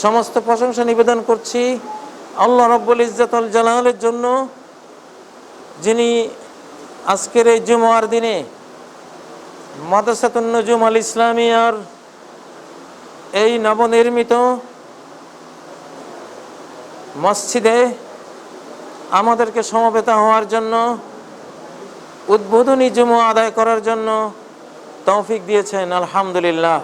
সমস্ত প্রশংসা নিবেদন করছি আল্লাহ রাব্বুল ইজ্জাতুল জালালের জন্য, যিনি আজকের এই জুমার দিনে মাদ্রাসাতুন নুজুম আল ইসলামিয়ার এই নবনির্মিত মসজিদে আমাদেরকে সমবেত হওয়ার জন্য, উদ্বোধনী জুমা আদায় করার জন্য তৌফিক দিয়েছেন। আলহামদুলিল্লাহ।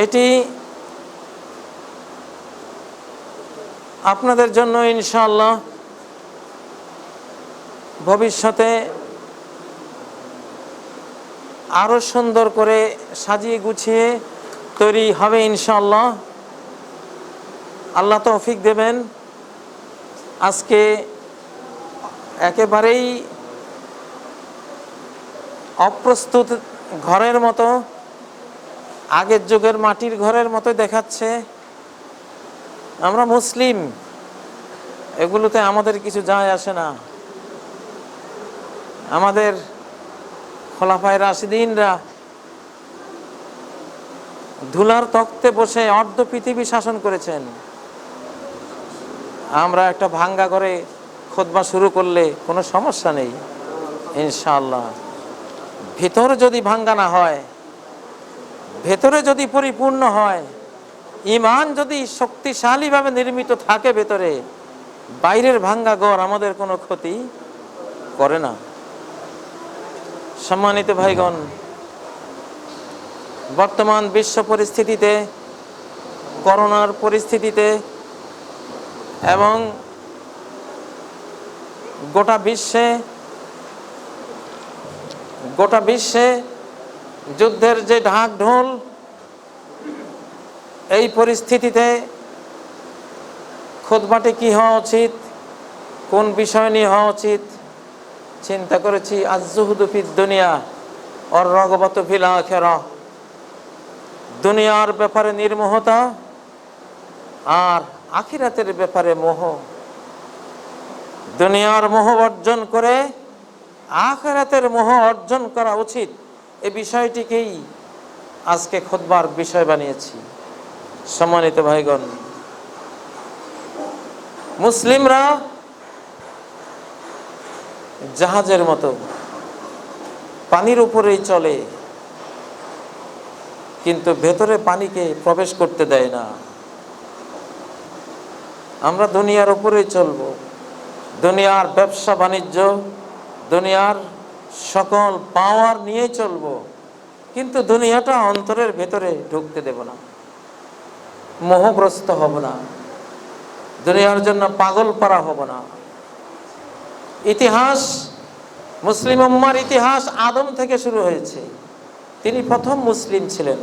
এটি আপনাদের জন্য ইনশাআল্লাহ ভবিষ্যতে আরো সুন্দর করে সাজিয়ে গুছিয়ে তৈরি হবে ইনশাআল্লাহ। আল্লাহ তৌফিক দেবেন। আজকে একেবারেই অপ্রস্তুত ঘরের মতো, আগের যুগের মাটির ঘরের মতো দেখাচ্ছে। আমরা মুসলিম, এগুলোতে আমাদের কিছু যায় আসে না। আমাদের খোলাফায়ে রাশিদিনরা ধুলার তখ্তে বসে অর্ধ পৃথিবী শাসন করেছেন। আমরা একটা ভাঙ্গা করে খুতবা শুরু করলে কোনো সমস্যা নেই ইনশাআল্লাহ। ভিতর যদি ভাঙ্গা না হয়, ভেতরে যদি পরিপূর্ণ হয়, ঈমান যদি শক্তিশালীভাবে নির্মিত থাকে ভেতরে, বাইরের ভাঙ্গা ঘর আমাদের কোনো ক্ষতি করে না। সম্মানিত ভাইগণ, বর্তমান বিশ্ব পরিস্থিতিতে, করোনার পরিস্থিতিতে এবং গোটা বিশ্বে যুদ্ধের যে ঢাক ঢোল, এই পরিস্থিতিতে খুতবাটি কি হওয়া উচিত, কোন বিষয় নিয়ে হওয়া উচিত, চিন্তা করেছি। আজ-জুহদু ফিদ দুনিয়া ওয়ার রাগবাতু ফিল আখিরাহ। দুনিয়ার ব্যাপারে নির্মোহতা আর আখিরাতের ব্যাপারে মোহ। দুনিয়ার মোহ অর্জন করে আখিরাতের মোহ অর্জন করা উচিত, এই বিষয়টিকেই আজকে খুতবার বিষয় বানিয়েছি। সম্মানিত ভাইগণ, মুসলিমরা জাহাজের মতো পানির উপরেই চলে, কিন্তু ভেতরে পানিকে প্রবেশ করতে দেয় না। আমরা দুনিয়ার উপরেই চলব, দুনিয়ার ব্যবসা বাণিজ্য, দুনিয়ার সকল পাওয়ার নিয়ে চলব, কিন্তু দুনিয়াটা অন্তরের ভেতরে ঢুকতে দেব না। মোহগ্রস্ত হব না, দুনিয়ার জন্য পাগল পারা হব না। ইতিহাস, মুসলিম উম্মার ইতিহাস আদম থেকে শুরু হয়েছে। তিনি প্রথম মুসলিম ছিলেন।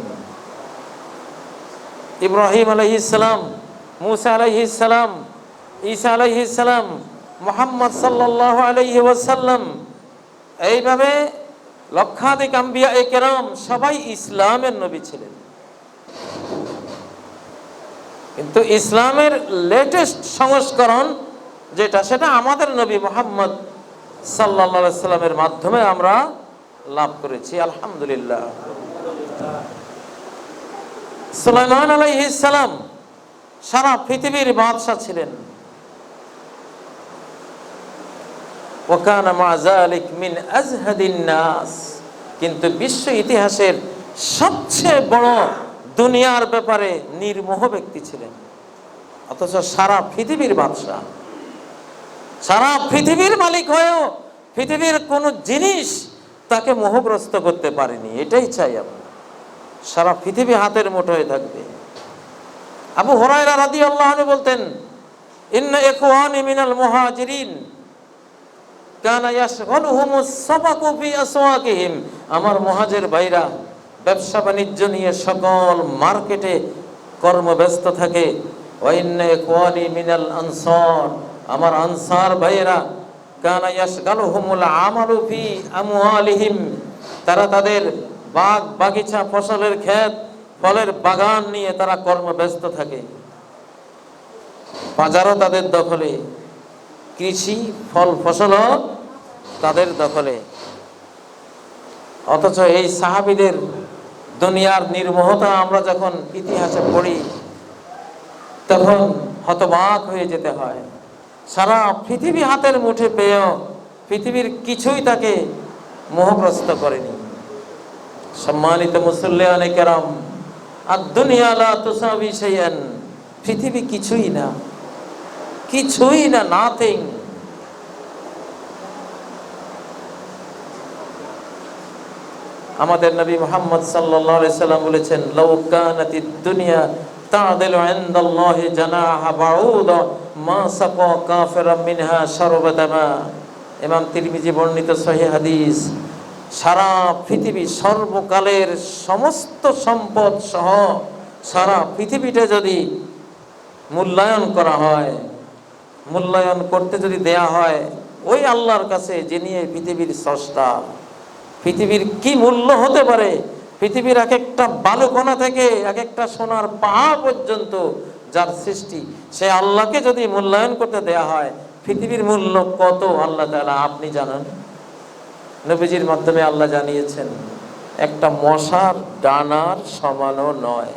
ইব্রাহিম আলাইহিস সালাম, মুসা আলাইহিস সালাম, ঈসা আলাইহিস সালাম, মুহাম্মদ সাল্লাল্লাহু আলাইহি ওয়াসাল্লাম, এইভাবে লক্ষাধিক আম্বিয়া কেরাম সবাই ইসলামের নবী ছিলেন। কিন্তু ইসলামের লেটেস্ট সংস্করণ যেটা, সেটা আমাদের নবী মুহাম্মদ সাল্লাল্লাহু আলাইহি সাল্লামের মাধ্যমে আমরা লাভ করেছি। আলহামদুলিল্লাহ। সুলাইমান আলাইহিস সালাম সারা পৃথিবীর বাদশা ছিলেন। ওয়া কানা মা যালিক মিন আজহাদিন নাস, কিন্তু বিশ্ব ইতিহাসের সবচেয়ে বড় দুনিয়ার ব্যাপারে নির্মোহ ব্যক্তি ছিলেন। অথচ সারা পৃথিবীর বাদশা, সারা পৃথিবীর মালিক হয়েও পৃথিবীর কোন জিনিস তাকে মোহগ্রস্ত করতে পারেনি। এটাই চাই আমরা, সারা পৃথিবী হাতের মুঠোয় থাকবে। আবু হুরায়রা রাদিয়াল্লাহু আনহু বলতেন, ইন্না ইখওয়ানি মিনাল মুহাজিরিন কানা ইয়াশগলুহুমুস সাবাকু ফি আসওয়াকিহিম। আমার মুহাজির ভাইরা ব্যবসা বাণিজ্য নিয়ে সকল মার্কেটে কর্মব্যস্ত থাকে। ওয়া ইন্না ইখওয়ানি মিনাল আনসার, আমার আনসার ভাইয়েরা কানা ইয়াশগালুহুমুল আমালু ফি আমওয়ালিহিম, তারা তাদের বাগ বাগিচা, ফসলের ক্ষেত, ফলের বাগান নিয়ে তারা কর্মব্যস্ত থাকে। বাজারও তাদের দখলে, কৃষি ফল ফসলও তাদের দখলে। অথচ এই সাহাবীদের দুনিয়ার নির্মোহতা আমরা যখন ইতিহাসে পড়ি তখন হতবাক হয়ে যেতে হয়। সারা পৃথিবী হাতের মুঠে পেয়েও পৃথিবীর কিছুই তাকে মোহগ্রস্ত করেনি। সম্মানিত মুসল্লিয়ানে কেরাম, আদ-দুনিয়া লা তুসাবি শাইআন, পৃথিবী কিছুই না, কিছুই না, নাথিং। আমাদের নবী মুহাম্মদ সাল্লাল্লাহু আলাইহি সাল্লাম বলেছেন, লাউ কানাতিদ দুনিয়া তা'দিলু ইনদাল্লাহি জানাহা বাউদা মা সাকা কাফিরাম মিনহা শারবাতা মা। ইমাম তিরমিজি বর্ণিত সহিহ হাদিস। সারা পৃথিবী, সর্বকালের সমস্ত সম্পদ সহ সারা পৃথিবীটা যদি মূল্যায়ন করা হয়, মূল্যায়ন করতে যদি দেয়া হয় ওই আল্লাহর কাছে, যিনি এই পৃথিবীর স্রষ্টা, পৃথিবীর কি মূল্য হতে পারে, পৃথিবীর এক একটা বালুকণা থেকে এক একটা সোনার পাহাড় পর্যন্ত যার সৃষ্টি, সে আল্লাহকে যদি মূল্যায়ন করতে দেয়া হয়, পৃথিবীর মূল্য কত আল্লাহ তাআলা আপনি জানেন? নবীজির মাধ্যমে আল্লাহ জানিয়েছেন, একটা মশার ডানার সমানও নয়।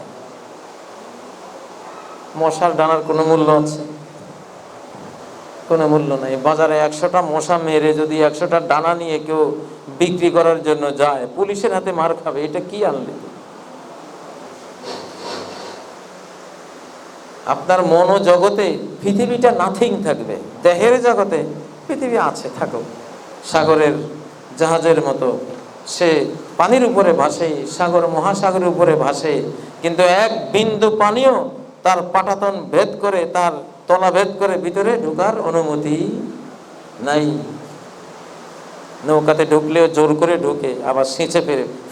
মশার ডানার কোনো মূল্য আছে? কোনো মূল্য নাই। বাজারে 100টা মশা মেরে যদি 100টা ডানা নিয়ে কেউ বিক্রি করার জন্য যায়, পুলিশের হাতে মার খাবে। এটা কি আনলে? আপনার মনোজগতে পৃথিবীটা নাথিং থাকবে, দেহের জগতে পৃথিবী আছে, থাকো। সাগরের জাহাজের মতো সে পানির উপরে ভাসে, সাগর মহাসাগরের উপরে ভাসে, কিন্তু এক বিন্দু পানিও তার পাটাতন ভেদ করে, তার তলা ভেদ করে ভিতরে ঢোকার অনুমতি নাই। নৌকাতে ঢুকলেও জোর করে ঢুকে, আবার সেঁচে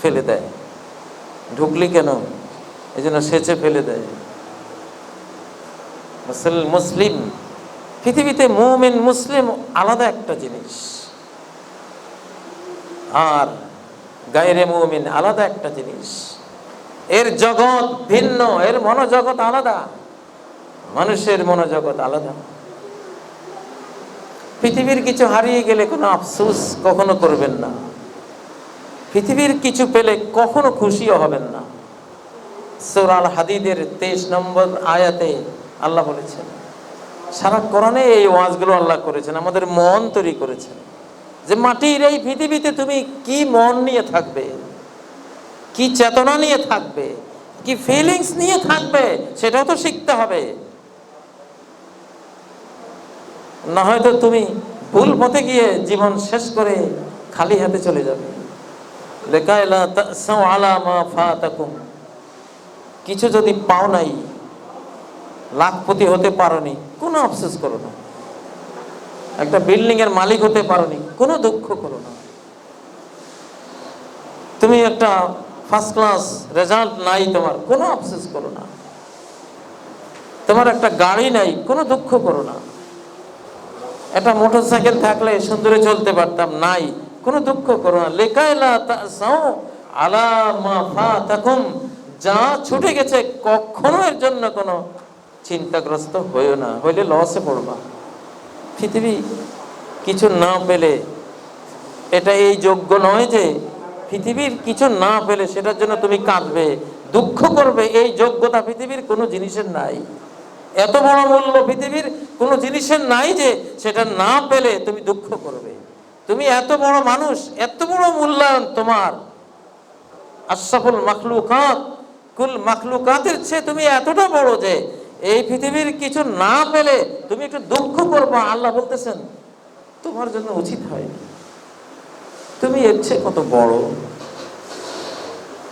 ফেলে দেয়। ঢুকলি কেন? এই জন্য সেঁচে ফেলে দেয়। মুসলিম, পৃথিবীতে মুমিন মুসলিম আলাদা একটা জিনিস, আর গায়রে মুমিন আলাদা একটা জিনিস। এর জগৎ ভিন্ন, এর মনোজগৎ আলাদা, মানুষের মনোজগৎ আলাদা। পৃথিবীর কিছু হারিয়ে গেলে কোনো আফসোস কখনো করবেন না, পৃথিবীর কিছু পেলে কখনো খুশিও হবেন না। সূরা আল হাদিদের 23 নম্বর আয়াতে আল্লাহ বলেছেন, সারা কোরআনে এই ওয়াজগুলো আল্লাহ করেছেন, আমাদের মন তৈরি করেছেন, যে মাটির এই পৃথিবীতে তুমি কি মন নিয়ে থাকবে, কি চেতনা নিয়ে থাকবে, কি ফিলিংস নিয়ে থাকবে, সেটাও তো শিখতে হবে। না হয়তো তুমি ভুল পথে গিয়ে জীবন শেষ করে খালি হাতে চলে যাবে। লেকাইলা তাসাউ আলা মা ফাতাকুম, কিছু যদি পাও নাই, লাখপতি হতে পারোনি, কোনো আফসোস করো না। একটা বিল্ডিং এর মালিক হতে পারোনি, কোনো দুঃখ করো না। তুমি একটা ফার্স্ট ক্লাস রেজাল্ট নাই তোমার, কোনো আফসোস করো না। তোমার একটা গাড়ি নাই, কোনো দুঃখ করো না। একটা মোটরসাইকেল থাকলে সুন্দরে চলতে পারতাম, নাই, কোনো দুঃখ করো না। লেকাইলা তাসাউ আলা মা ফাতাকুম, যা ছুটে গেছে কখনো এর জন্য কোনো চিন্তাগ্রস্ত হইও না, হইলে লসে পড়বা। পৃথিবী কিছু না পেলে, এটা এই যোগ্য নয় যে পৃথিবীর কিছু না পেলে সেটার জন্য তুমি কাঁদবে, দুঃখ করবে, এই যোগ্যতা পৃথিবীর কোনো জিনিসের নাই। এত বড় মূল্য পৃথিবীর কোনো জিনিসের নাই যে সেটা না পেলে তুমি দুঃখ করবে। তুমি এত বড় মানুষ, এত বড় মূল্যায়ন তোমার, আশরাফুল মাখলুকাত, কুল মাখলুকাতের চেয়ে তুমি এতটা বড় যে এই পৃথিবীর কিছু না পেলে তুমি একটু দুঃখ করবা। আল্লাহ বলতেছেন তোমার জন্য উচিত হয়নি, তুমি এর চেয়ে কত বড়।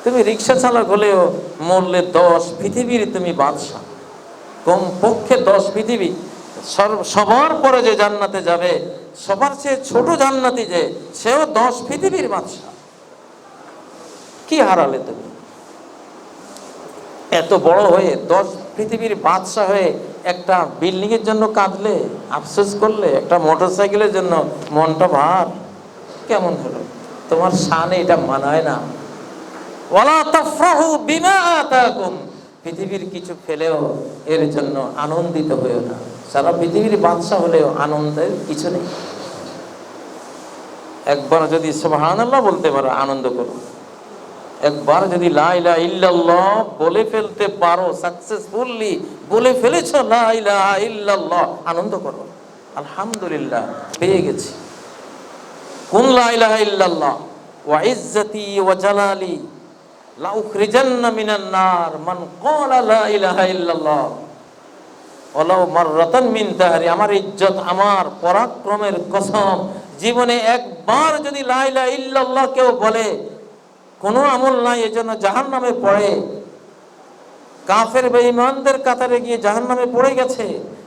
তুমি রিক্সা চালক হলেও মরলে 10 পৃথিবীর তুমি বাদশা, কমপক্ষে 10 পৃথিবী। সবার পরে যে জান্নাতে যাবে, সবার চেয়ে ছোট জান্নাতি যে, সেও 10 পৃথিবীর বাদশা। কি হারালে তুমি? এত বড় হয়ে 10 পৃথিবীর বাদশা হয়ে একটা বিল্ডিং এর জন্য কাঁদলে, আফসোস করলে, একটা মোটরসাইকেলের জন্য মনটা ভার, কেমন হলো? তোমার শানে এটা মানায় না। ওয়ালা তাফরাহু বিমা আতাকুম, পৃথিবীর কিছু পেলেও এর জন্য আনন্দিত হইও না। সারা পৃথিবীর বাদশা হলেও আনন্দের কিছু নেই। একবার যদি সুবহানাল্লাহ বলতে পারো, আনন্দ করো। একবার যদি লা ইলাহা ইল্লাল্লাহ বলে ফেলতে পারো, সাকসেসফুলি বলে ফেলেছো লা ইলাহা ইল্লাল্লাহ, আনন্দ করো, আলহামদুলিল্লাহ পেয়ে গেছি। কুল লা ইলাহা ইল্লাল্লাহ ওয়া ইজ্জতি ওয়া জালালি লা উখরিজান্না মিনান নার মান ক্বালা লা ইলাহা ইল্লাল্লাহ ওয়ালাউ মাররাতান মিন দাহরি। আমার ইজ্জত, আমার পরাক্রমের কসম, জীবনে একবার যদি লা ইলাহা ইল্লাল্লাহ কেউ বলে, কোনো আমল নাই এজন্য জাহান্নামে পড়ে, কাফের বেঈমানদের কাতারে গিয়ে জাহান্নামে পড়ে গেছে,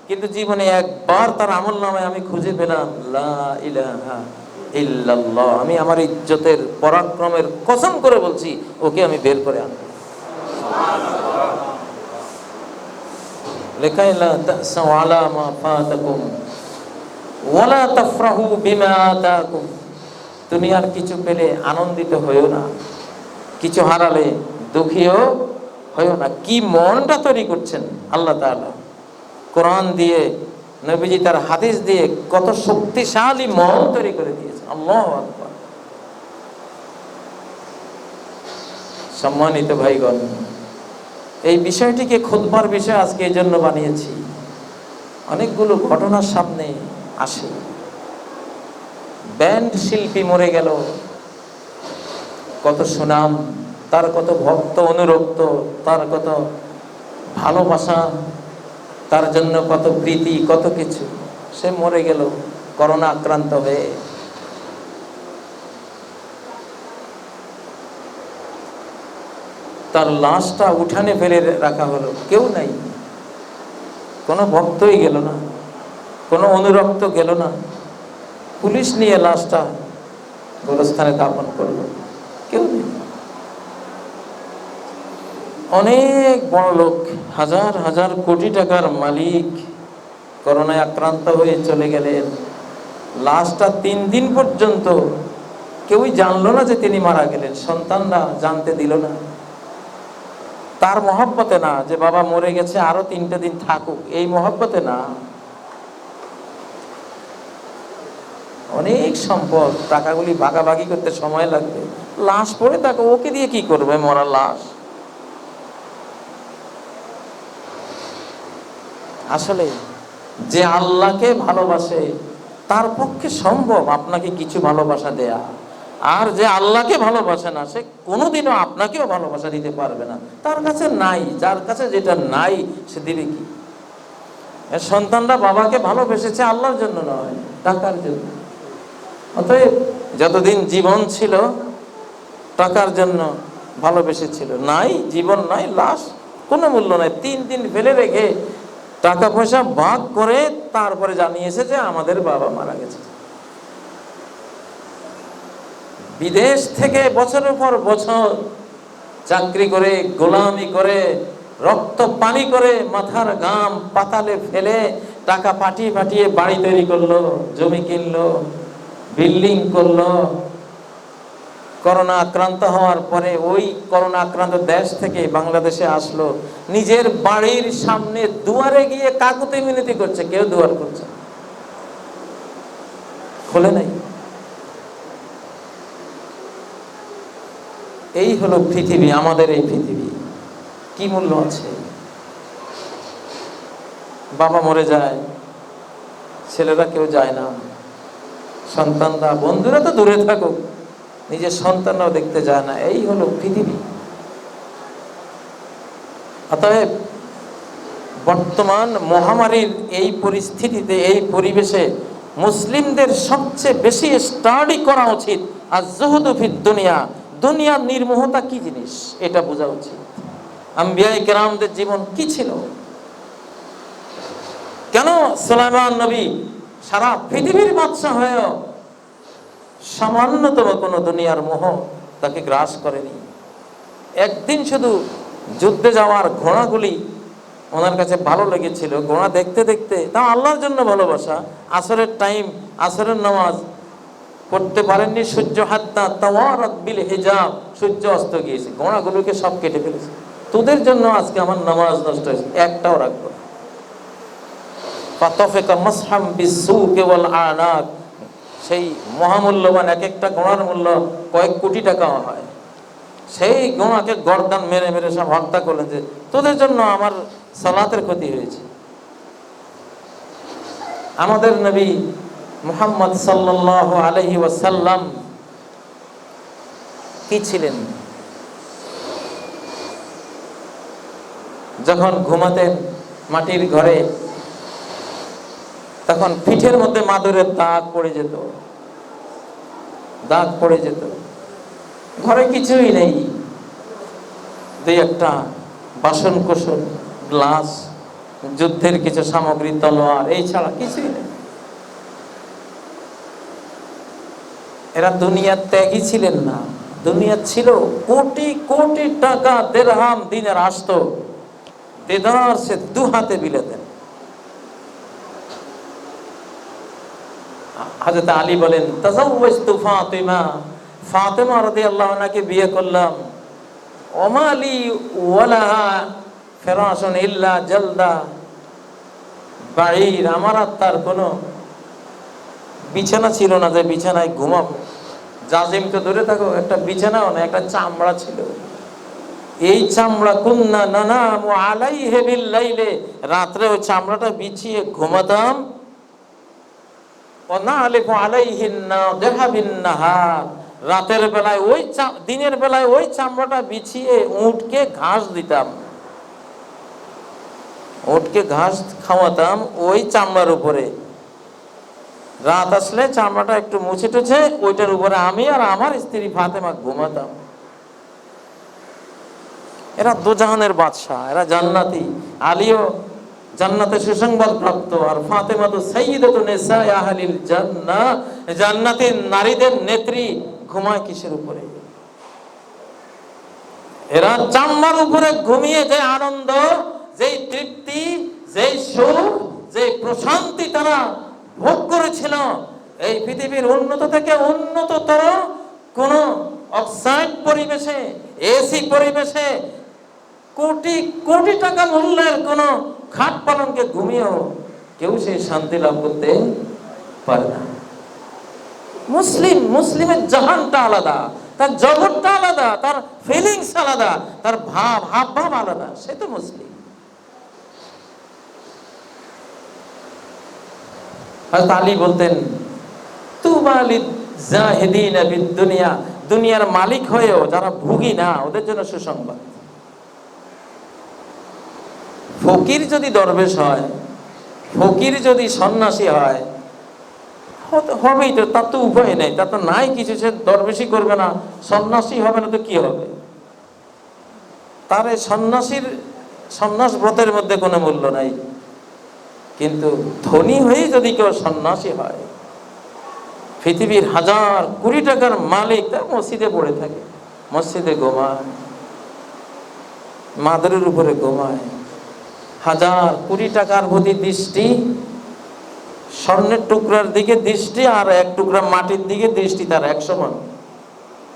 কিন্তু জীবনে একবার তার আমল নামায় আমি খুঁজে পেলাম লা ইলাহা ইল্লাল্লাহ, আমি আমার ইজ্জতের পরাক্রমের কসম করে বলছি ওকে আমি বের করে আনব। লিকাই লা তাসাউ আলা মা ফাতাকুম ওয়া লা তাফরাহু বিমা আতাকুম। দুনিয়ার কিছু পেলে আনন্দিত হইও না, কিছু হারালে দুঃখীও হইও না। কি মনটা তৈরি করছেন আল্লাহ তাআলা কোরআন দিয়ে, নবীজি তার হাদিস দিয়ে কত শক্তিশালী মন তৈরি করে দিয়েছেন। আল্লাহু আকবার। সম্মানিত ভাইগণ, এই বিষয়টিকে খুতবার বিষয় আজকে এই জন্য বানিয়েছি, অনেকগুলো ঘটনার সামনে আসে। ব্যান্ড শিল্পী মরে গেল, কত সুনাম, তার কত ভক্ত অনুরক্ত, তার কত ভালোবাসা, তার জন্য কত প্রীতি, কত কিছু, সে মরে গেল করোনা আক্রান্ত হয়ে। তার লাশটা উঠানে ফেলে রাখা হলো, কেউ নাই, কোনো ভক্তই গেল না, কোনো অনুরক্ত গেল না, পুলিশ নিয়ে লাশটা গোরস্থানে দাফন করলো, কেউ নেই। অনেক বড় লোক, হাজার হাজার কোটি টাকার মালিক করোনায় আক্রান্ত হয়ে চলে গেলেন। লাশটা 3 দিন পর্যন্ত কেউই জানলো না যে তিনি মারা গেলেন, সন্তানরা জানতে দিল না। তার মহব্বতে না যে বাবা মরে গেছে আরো 3টা দিন থাকুক, এই মহব্বতে না। অনেক সম্পদ, টাকাগুলি ভাগাভাগি করতে সময় লাগবে, লাশ পড়ে থাকে, ওকে দিয়ে কি করবে মরা লাশ। আসলে যে আল্লাহকে ভালোবাসে তার পক্ষে সম্ভব আপনাকে কিছু ভালোবাসা দেয়া, আর যে আল্লাহকে ভালোবাসে না সে কোনোদিনও আপনাকেও ভালোবাসা দিতে পারবে না, তার কাছে নাই। যার কাছে যেটা নাই সে দিবে কি? সন্তানরা বাবাকে ভালোবেসেছে আল্লাহর জন্য নয়, টাকার জন্য। অতএব যতদিন জীবন ছিল টাকার জন্য ভালোবেসেছিল, নাই জীবন নাই, লাশ কোনো মূল্য নাই, 3 দিন ফেলে রেখে টাকা পয়সা ভাগ করে তারপরে জানিয়েছে যে আমাদের বাবা মারা গেছে। বিদেশ থেকে বছরের পর বছর চাকরি করে, গোলামি করে, রক্ত পানি করে, মাথার ঘাম পাতালে ফেলে টাকা পাঠিয়ে পাঠিয়ে বাড়ি তৈরি করলো, জমি কিনলো, বিল্ডিং করলো। করোনা আক্রান্ত হওয়ার পরে ওই করোনা আক্রান্ত দেশ থেকে বাংলাদেশে আসলো, নিজের বাড়ির সামনে দুয়ারে গিয়ে কাকুতি মিনতি করছে, কেউ দুয়ার করছে, খোলে নাই। এই হলো পৃথিবী, আমাদের এই পৃথিবী। কি মূল্য আছে? বাবা মরে যায়, ছেলেরা কেউ যায় না, সন্তানরা, বন্ধুরা তো দূরে থাকুক, নিজের সন্তানরাও দেখতে যায় না। এই হলো পৃথিবী। অতএব বর্তমান মহামারীর এই পরিস্থিতিতে, এই পরিবেশে মুসলিমদের সবচেয়ে বেশি স্টাডি করা উচিত আজ-জুহুদু ফিদ দুনিয়া, দুনিয়ার নির্মোহতা কি জিনিস এটা বোঝা উচিত। আম্বিয়ায়ে কেরামদের জীবন কি ছিল? কেন সুলাইমান নবী সারা পৃথিবীর বাদশা হয়েও সামান্যতম কোনো দুনিয়ার মোহ তাকে গ্রাস করেনি? একদিন শুধু যুদ্ধে যাওয়ার ঘোড়াগুলি ওনার কাছে ভালো লেগেছিল, ঘোড়া দেখতে দেখতে, তাও আল্লাহর জন্য ভালোবাসা। আসরের টাইম, আসরের নামাজ পড়তে পারেননি, সূর্য হাত্তা তাওয়ারাত বিল হিজাব, সূর্য অস্ত গিয়েছে, ঘোড়াগুলোকে সব কেটে ফেলেছে। তোদের জন্য আজকে আমার নামাজ নষ্ট হয়েছে, একটাও রাখবো। ফাতাফিকা মাসহাম বিসসুকি ওয়াল আনাক, সেই মহামূল্যবান এক একটা ঘোড়ার মূল্য কয়েক কোটি টাকা হয়। সেই গোনাকে গর্দান মেরে মেরে সব হত্যা করলেন যে তোদের জন্য আমার সালাতের ক্ষতি হয়েছে। আমাদের নবী মুহাম্মদ সাল্লাল্লাহু আলাইহি ওয়াসাল্লাম কি ছিলেন? যখন ঘুমাতেন মাটির ঘরে, তখন পিঠের মধ্যে মাদুরের দাগ পড়ে যেত, দাগ পড়ে যেত। ঘরে কিছুই নেই, দুই একটা বাসন কোসন, গ্লাস, যুদ্ধের কিছু সামগ্রী, তলোয়ার, এই ছাড়া কিছুই নেই। এরা দুনিয়ার ত্যাগী ছিলেন না। দুনিয়া ছিল কোটি কোটি টাকা দিরহাম দিনের আসতো, দেদার সে দু হাতে বিলাতেন। হযরত আলী বলেন, তাজাওয়াজতু ফাতিমা, ফাতিমা রাদিয়াল্লাহু আনহাকে বিয়ে করলাম। ওমা লি ওয়ালাহা ফিরাশুন ইল্লা জালদা বাঈর, আমার আর তার কোনো বিছানা ছিল না যে বিছানায় ঘুমাবো। জাজিম তো দূরে থাকো, একটা বিছানাও না, একটা চামড়া ছিল। এই চামড়া কুন্না নানামু আলাইহি বিল লাইলে, রাত্রে ওই চামড়াটা বিছিয়ে ঘুমাতাম। ওয়া নালিফু আলাইহিন নাদিহা বিন নাহার, রাতের বেলায় ওই দিনের বেলায় ওই চামড়াটা বিছিয়ে উটকে ঘাস দিতাম, উটকে ঘাস খাওয়াতাম ওই চামড়ার উপরে। রাত আসলে চামড়াটা একটু মুছে টুছে ওইটার উপরে আমি আর আমার স্ত্রী ফাতেমা ঘুমাতাম। এরা দুজাহানের বাদশা, এরা জান্নাতি। আলীও জান্নাতে সুসংবাদ প্রাপ্ত, আর ফাতেমা তো সাইয়্যিদাতু নিসাই আহলিল জান্নাহ, জান্নাতি নারীদের নেত্রী। ঘুমায় কিসের উপরে? এরা চামড়ার উপরে ঘুমিয়ে যে আনন্দ, যেই তৃপ্তি, যেই সুখ, যেই প্রশান্তি তারা ভোগ করেছিল, এই পৃথিবীর উন্নত থেকে উন্নততর কোন অক্সাইড পরিবেশে, এসি পরিবেশে, কোটি কোটি টাকা মূল্যের কোন খাট পালনকে ঘুমিয়েও কেউ সেই শান্তি লাভ করতে পারে না। মুসলিমের জাহানটা আলাদা, তার জগৎটা আলাদা, তার ফিলিংস আলাদা, তার ভাব আলাদা। সে তো মুসলিম। হযরত আলী বলতেন, তুবা লিজ্জাহিদিনা বিদ-দুনিয়া, দুনিয়ার মালিক হয়েও যারা ভোগী না, ওদের জন্য সুসংবাদ। ফকির যদি দরবেশ হয়, ফকির যদি সন্ন্যাসী হয়, হবেই তো, তার তো উপায় নেই, তার তো নাই কিছু। সে দরবেশই করবে না, সন্ন্যাসী হবে না, তো কি হবে? তার এই সন্ন্যাস ব্রতের মধ্যে কোনো মূল্য নাই। কিন্তু ধনী হয়ে যদি কেউ সন্ন্যাসী হয়, পৃথিবীর হাজার কোটি টাকার মালিক, তার মসজিদে পড়ে থাকে, মসজিদে ঘুমায়, মাদুরের উপরে ঘুমায়, হাজার কোটি টাকার প্রতি দৃষ্টি, স্বর্ণের টুকরার দিকে দৃষ্টি, আর এক টুকরা মাটির দিকে দৃষ্টি, তার 100 মান।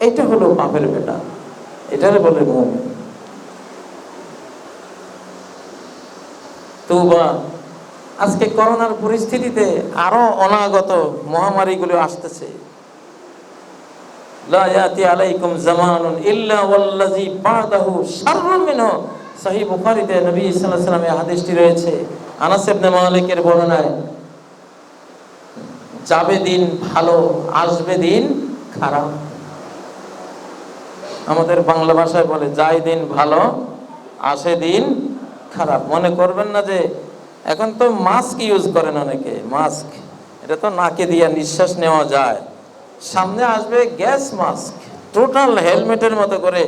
এটা হলো বাপের বেটা, এটারে বলে মুমিন। তওবা। আজকে করোনার পরিস্থিতিতে আরো অনাগত মহামারীগুলো আসতেছে। লা ইয়াতি আলাইকুম জামানুন ইল্লা ওয়াল্লাযী বাদাহু শাররুম মিনহু। সহিহ বুখারীতে নবী সাল্লাল্লাহু আলাইহি ওয়াসাল্লামের হাদিসটি রয়েছে, আনাস ইবনে মালিকের বর্ণনায়, যাবে দিন ভালো, আসবে দিন খারাপ। আমাদের বাংলা ভাষায় বলে, যায় দিন ভালো, আসে দিন খারাপ। মনে করবেন না যে এখন তো মাস্ক ইউজ করেন অনেকে, মাস্ক এটা তো নাকে দিয়ে নিঃশ্বাস নেওয়া যায়। সামনে আসবে গ্যাস মাস্ক, টোটাল হেলমেটের মতো করে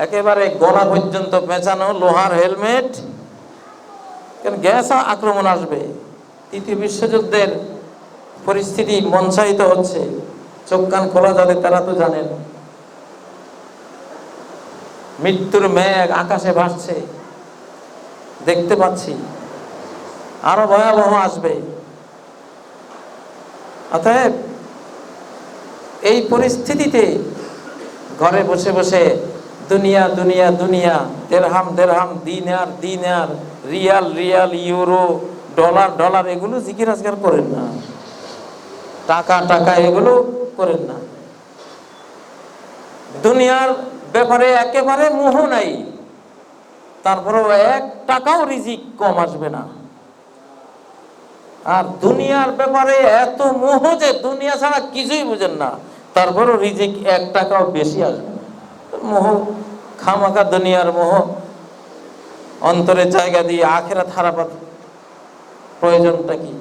একেবারে গলা পর্যন্ত পেঁচানো লোহার হেলমেট। কারণ গ্যাস আক্রমণ আসবে। তৃতীয় বিশ্বযুদ্ধের পরিস্থিতি মঞ্চায়িত হচ্ছে। চোখ কান খোলা যাদের, তারা তো জানেন। মৃত্যুর মেঘ আকাশে ভাসছে, দেখতে পাচ্ছি। আরো ভয়াবহ আসবে। অতএব এই পরিস্থিতিতে ঘরে বসে বসে দুনিয়া দুনিয়া দুনিয়া, দেরহাম দেরহাম, দিনার দিনার, রিয়াল রিয়াল, ইউরো, ডলার ডলার, এগুলো জিকির আজকার করেন না। টাকা টাকা এগুলো করেন না। দুনিয়ার ব্যাপারে একেবারে মোহ নাই, তারপরেও 1 টাকাও রিজিক কম আসবে না। আর দুনিয়ার ব্যাপারে এত মোহ যে দুনিয়া ছাড়া কিছুই বুঝেন না, তারপরেও রিজিক 1 টাকাও বেশি আসবে না। মোহ, খামাখা দুনিয়ার মোহ অন্তরে জায়গা দিয়ে আখিরাত হারাবার প্রয়োজনটা কি?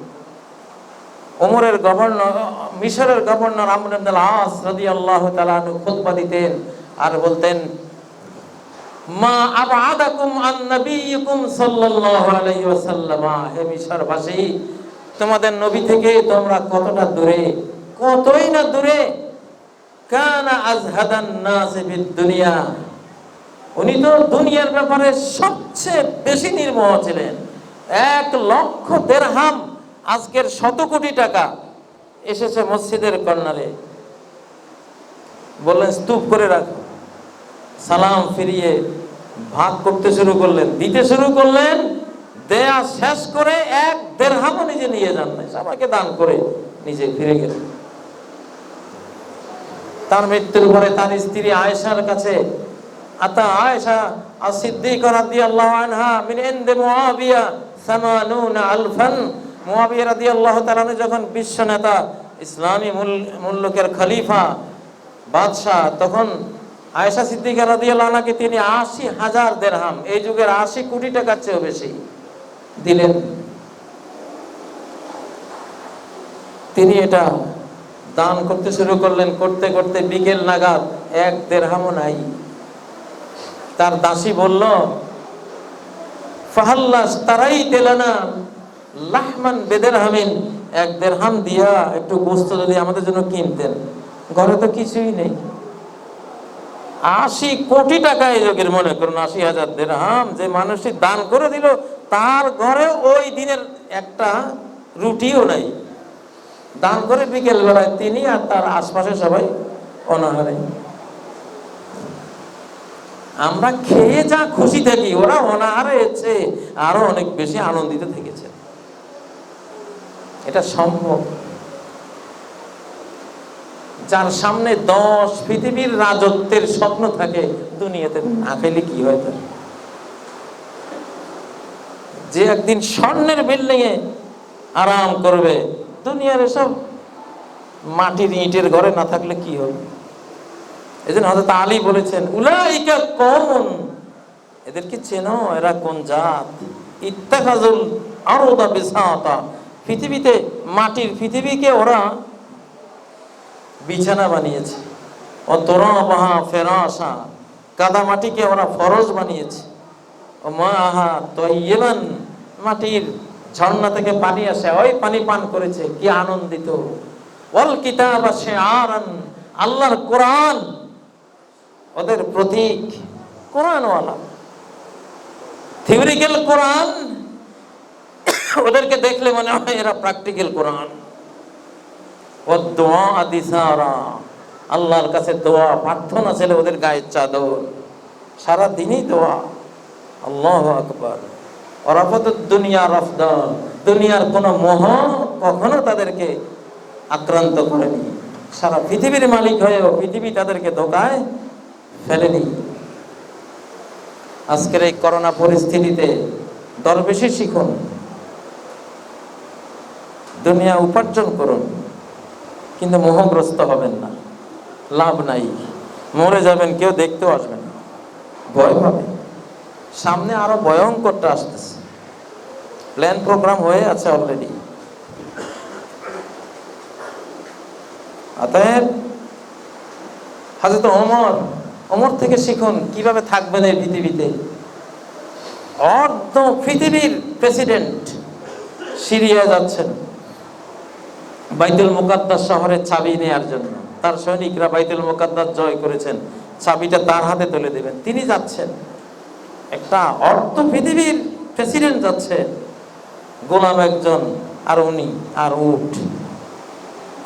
ওমরের গভর্নর, মিশরের গভর্নর আমর ইবনে আল-আস রাদিয়াল্লাহু তাআলা আনহু খুতবা দিতেন আর বলতেন, মা আবআদাকুম আন নবিয়্যিকুম সাল্লাল্লাহু আলাইহি ওয়াসাল্লাম, হে মিশরবাসী, তোমাদের নবী থেকে তোমরা কতটা দূরে, কতই না দূরে। কানা আজহাদান নাস বিদ দুনিয়া, উনি তো দুনিয়ার ব্যাপারে সবচেয়ে বেশি নির্মোহ ছিলেন। 1,00,000 দিরহাম, আজকের 100 কোটি টাকা এসেছে মসজিদের কর্নারে, বললেন স্তূপ করে রাখো। সালাম ফিরিয়ে ভাগ করতে শুরু করলেন, দিতে শুরু করলেন। দেয়া শেষ করে 1 দিরহামও নিজে নিয়ে যান নাই, সবাইকে দান করে নিজে ফিরে গেলেন। তার মৃত্যুর পরে তার স্ত্রী আয়েশার কাছে, আতা আয়েশা as-সিদ্দিকা রাদিয়াল্লাহু আনহা মিন ইনদি মুআবিয়া 80 আলফান, মুআবিয়া রাদিয়াল্লাহু তাআলা যখন বিশ্ব নেতা, ইসলামী মুলুকের খলিফা, বাদশাহ, তখন আয়েশা সিদ্দিকা রাদিয়াল্লাহু আনহাকে তিনি 80,000 দিরহাম, এই যুগের 80 কোটি টাকার চেয়েও বেশি দিলেন। তিনি এটা দান করতে শুরু করলেন, করতে করতে বিকেল নাগাদ 1 দিরহামও নাই। তার দাসী বলল, ফাহাল্লাস তারাইতে লানা লাহমান বিদিরহামিন, 1 দিরহাম দিয়া একটু গোশত যদি আমাদের জন্য কিনতেন, ঘরে তো কিছুই নেই। 80 কোটি টাকা এই যুগের, মনে করুন 80,000 দিরহাম যে মানুষটি দান করে দিল, তার ঘরে ওই দিনের একটা রুটিও নাই। দান করে বিকেল বেলায় তিনি আর তার আশপাশে সবাই অনাহারে। আমরা খেয়ে যা খুশি থাকি, ওরা অনাহারে হচ্ছে আরো অনেক বেশি আনন্দিত থেকেছে। এটা সম্ভব? যার সামনে 10 পৃথিবীর রাজত্বের স্বপ্ন থাকে, দুনিয়াতে না খেলে কি হয় তার? যে একদিন স্বর্ণের বিল্ডিং এ আরাম করবে, দুনিয়ার এসব মাটির ইটের ঘরে না থাকলে কি হবে? এজন্য হযরত আলী বলেছেন, উলাইকা কওমুন, এদেরকে চেনো, এরা কোন জাত? ইত্তাখাযুল আরদা বিসাতা, পৃথিবীতে মাটির পৃথিবীকে ওরা বিছানা বানিয়েছে। ও তুরাবাহা ফিরাশা, কাদা মাটিকে ওরা ফরশ বানিয়েছে। ও মাহা তাইয়িবান, মাটির ঝর্ণা থেকে পানি আসে, ওই পানি পান করেছে, কি আনন্দিত। ওয়াল কিতাবা শিআরান, আল্লাহর কোরআন ওদের প্রতীক। কোরআনওয়ালা, থিওরিক্যাল কোরআন, ওদেরকে দেখলে মনে হয় এরা প্র্যাকটিক্যাল কোরআন। ও দোয়া দিসারা, আল্লাহর কাছে দোয়া প্রার্থনা ছিল ওদের গায়ের চাদর, সারা দিনই দোয়া। আল্লাহু আকবার। ওরাফাতুদ দুনিয়া রাফদান, দুনিয়ার কোনো মোহ কখনো তাদেরকে আক্রান্ত করেনি। সারা পৃথিবীর মালিক হয়েও পৃথিবী তাদেরকে ধোকায় ফেলেনি। আজকের এই করোনা পরিস্থিতিতে দরবেশি শিখুন, দুনিয়া উপার্জন করুন, কিন্তু মোহগ্রস্ত হবেন না, লাভ নাই। মরে যাবেন, কেউ দেখতেও আসবে না, ভয় পাবে। সামনে আরো ভয়ঙ্করটা আসতেছে, প্ল্যান প্রোগ্রাম হয়ে আছে অলরেডি। অতএব হযরত ওমর থেকে শিখুন কিভাবে থাকবেন এই পৃথিবীতে। অর্ধ পৃথিবীর প্রেসিডেন্ট সিরিয়া যাচ্ছেন বাইতুল মুকাদ্দাস শহরের চাবি নেয়ার জন্য। তার সৈনিকরা বাইতুল মুকাদ্দাস জয় করেছেন, চাবিটা তার হাতে তুলে দেবেন, তিনি যাচ্ছেন। একটা অর্ধ পৃথিবীর প্রেসিডেন্ট যাচ্ছে, গোলাম একজন, আর উনি আর উট।